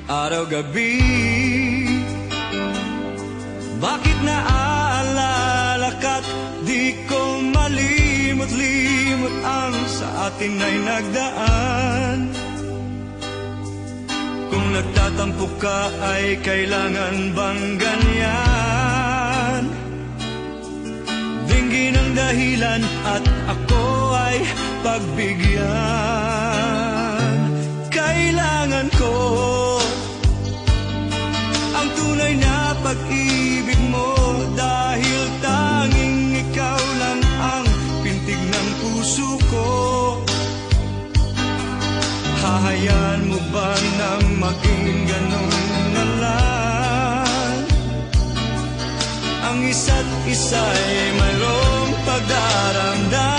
araw-gabi. Bakit naaalala ka't di ko malimot-limot ang sa atin ay nagdaan? Kung nagtatampo ka ay kailangan bang ganyan? Dinggin ang dahilan at ako ay pagbigyan. Kailangan ko ang tunay na pag-ibig mo, dahil tanging ikaw lang ang pintig ng puso ko. Hahayaan mo ba na maging ganun na lang? Ang isa't isa'y mayroong pagdaramdam.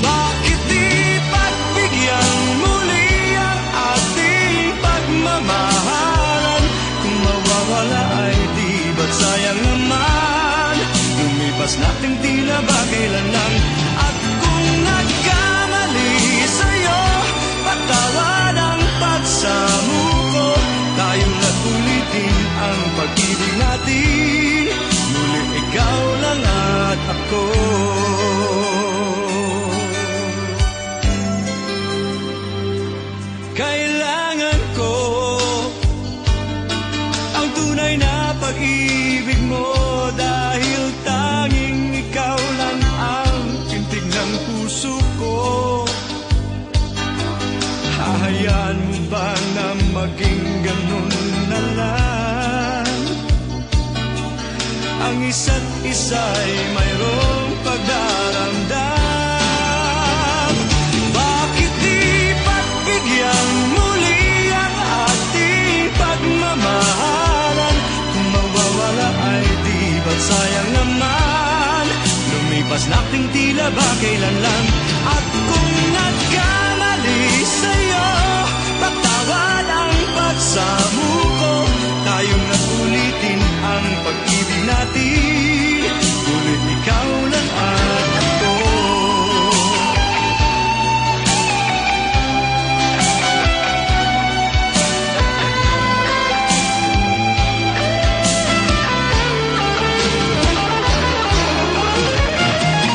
Bakit di pagbigyan muli ang ating pagmamahalan? Kung mawawala ay di ba't sayang naman? Lumipas natin tila ba kailan lang? At kung nagkamali sa'yo, patawad ang pagsamuko. Tayong nagulitin ang pag-ibig natin, muli ikaw lang at ako. Kailangan ko ang tunay na pag-ibig mo, dahil tanging ikaw lang ang pintig ng puso ko. Hahayaan mo ba na maging ganun na lang? Ang isa't isa'y mayroong pagdaramdam. Bakit di pagbigyan muli ang ating pagmamahalan? Kung mawawala ay di ba't sayang naman? Lumipas nating tila ba kailan lang? At kung nagkamali sa'yo, patawad ang pagsamuko. Tayong nagulitin ang pag-ibig natin, ulit ikaw lang at ako.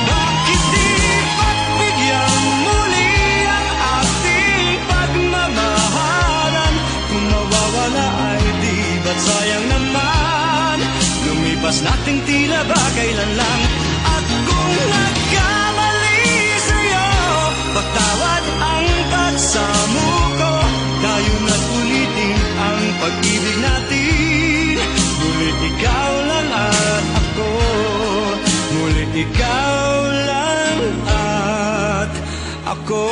Bakit di pagbigyan muli ang ating pagmamahalan? Kung mawawala ay di ba't sayang naman? Lumipas nating tila ba kailan lang? At kung nagkamali sa'yo, patawad ang pagsamuko. Tayong nagulitin ang pag-ibig natin, muli ikaw lang at ako. Muli ikaw lang at ako.